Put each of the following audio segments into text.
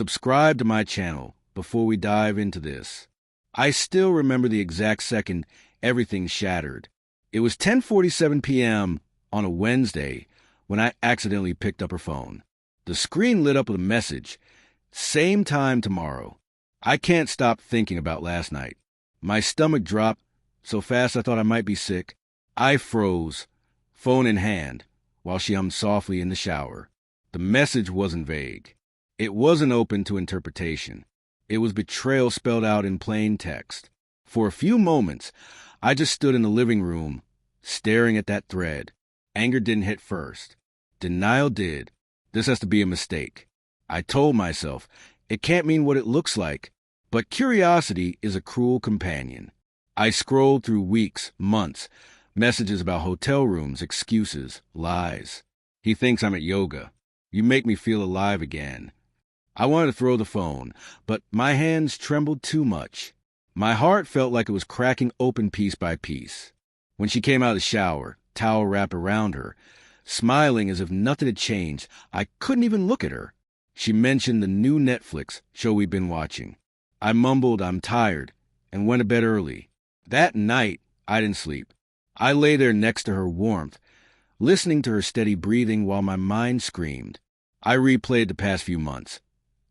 subscribe to my channel before we dive into this. I still remember the exact second everything shattered. It was 10:47 p.m. on a Wednesday when I accidentally picked up her phone. The screen lit up with a message. Same time tomorrow. I can't stop thinking about last night. My stomach dropped so fast I thought I might be sick. I froze, phone in hand, while she hummed softly in the shower. The message wasn't vague. It wasn't open to interpretation. It was betrayal spelled out in plain text. For a few moments, I just stood in the living room, staring at that thread. Anger didn't hit first. Denial did. This has to be a mistake. I told myself, it can't mean what it looks like. But curiosity is a cruel companion. I scrolled through weeks, months, messages about hotel rooms, excuses, lies. He thinks I'm at yoga. You make me feel alive again. I wanted to throw the phone, but my hands trembled too much. My heart felt like it was cracking open piece by piece. When she came out of the shower, towel wrapped around her, smiling as if nothing had changed, I couldn't even look at her. She mentioned the new Netflix show we'd been watching. I mumbled I'm tired and went to bed early. That night, I didn't sleep. I lay there next to her warmth, listening to her steady breathing while my mind screamed. I replayed the past few months.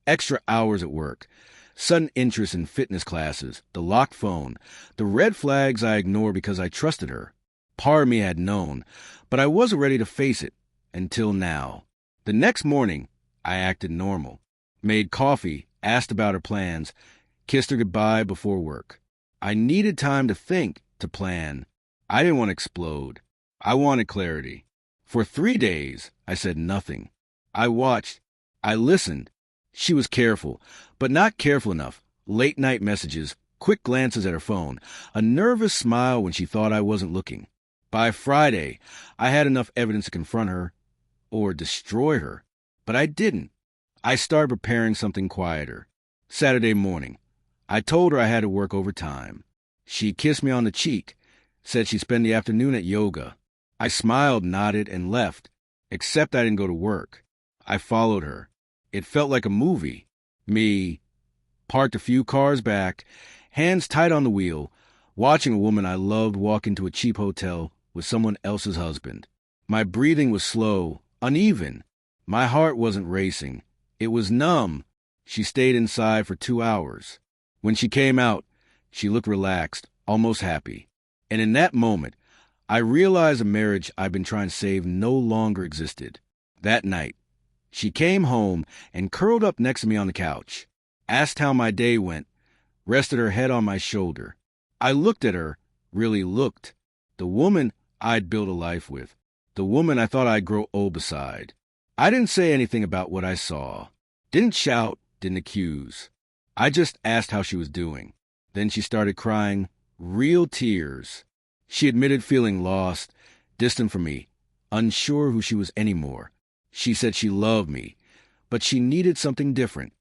Extra hours at work, sudden interest in fitness classes, the locked phone, the red flags I ignored because I trusted her. Part of me had known, but I wasn't ready to face it until now. The next morning, I acted normal. Made coffee, asked about her plans, kissed her goodbye before work. I needed time to think, to plan. I didn't want to explode. I wanted clarity. For 3 days, I said nothing. I watched. I listened. She was careful, but not careful enough. Late-night messages, quick glances at her phone, a nervous smile when she thought I wasn't looking. By Friday, I had enough evidence to confront her or destroy her, but I didn't. I started preparing something quieter. Saturday morning, I told her I had to work overtime. She kissed me on the cheek, said she'd spend the afternoon at yoga. I smiled, nodded, and left, except I didn't go to work. I followed her. It felt like a movie. Me, parked a few cars back, hands tight on the wheel, watching a woman I loved walk into a cheap hotel with someone else's husband. My breathing was slow, uneven. My heart wasn't racing. It was numb. She stayed inside for 2 hours. When she came out, she looked relaxed, almost happy. And in that moment, I realized a marriage I'd been trying to save no longer existed. That night, she came home and curled up next to me on the couch, asked how my day went, rested her head on my shoulder. I looked at her, really looked. The woman I'd built a life with. The woman I thought I'd grow old beside. I didn't say anything about what I saw. Didn't shout, didn't accuse. I just asked how she was doing. Then she started crying, real tears. She admitted feeling lost, distant from me, unsure who she was anymore. She said she loved me, but she needed something different.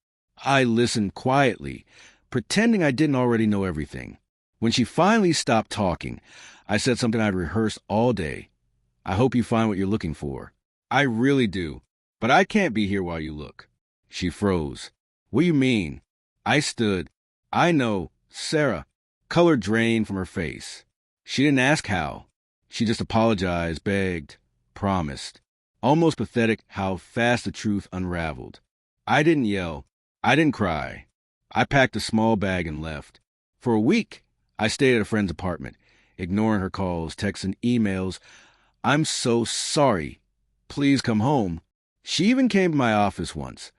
I listened quietly, pretending I didn't already know everything. When she finally stopped talking, I said something I'd rehearsed all day. I hope you find what you're looking for. I really do, but I can't be here while you look. She froze. What do you mean? I stood. I know, Sarah. Color drained from her face. She didn't ask how. She just apologized, begged, promised. Almost pathetic how fast the truth unraveled. I didn't yell. I didn't cry. I packed a small bag and left. For a week, I stayed at a friend's apartment, ignoring her calls, texts, and emails. I'm so sorry. Please come home. She even came to my office once.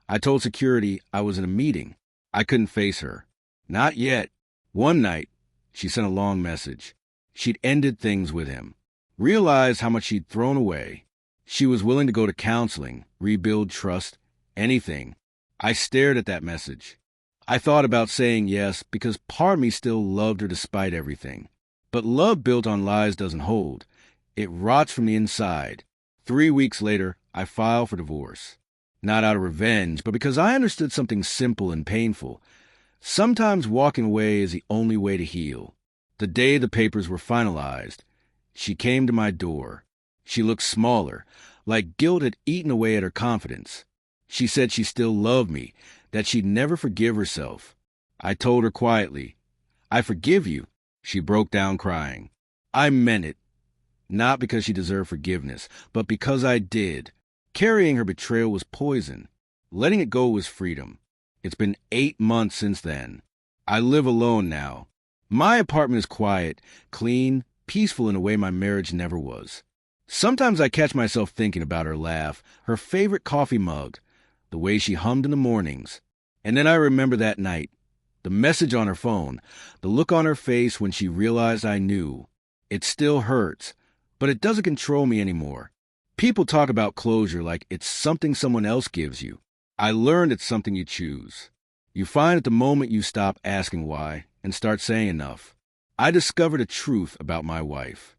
I told security I was in a meeting. I couldn't face her. Not yet. One night, she sent a long message. She'd ended things with him. Realized how much she'd thrown away. She was willing to go to counseling, rebuild trust, anything. I stared at that message. I thought about saying yes because part of me still loved her despite everything. But love built on lies doesn't hold. It rots from the inside. 3 weeks later, I filed for divorce. Not out of revenge, but because I understood something simple and painful. Sometimes walking away is the only way to heal. The day the papers were finalized, she came to my door. She looked smaller, like guilt had eaten away at her confidence. She said she still loved me, that she'd never forgive herself. I told her quietly, "I forgive you." She broke down crying. I meant it, not because she deserved forgiveness, but because I did. Carrying her betrayal was poison. Letting it go was freedom. It's been 8 months since then. I live alone now. My apartment is quiet, clean, peaceful in a way my marriage never was. Sometimes I catch myself thinking about her laugh, her favorite coffee mug, the way she hummed in the mornings. And then I remember that night, the message on her phone, the look on her face when she realized I knew. It still hurts, but it doesn't control me anymore. People talk about closure like it's something someone else gives you. I learned it's something you choose. You find at the moment you stop asking why and start saying enough. I discovered a truth about my wife.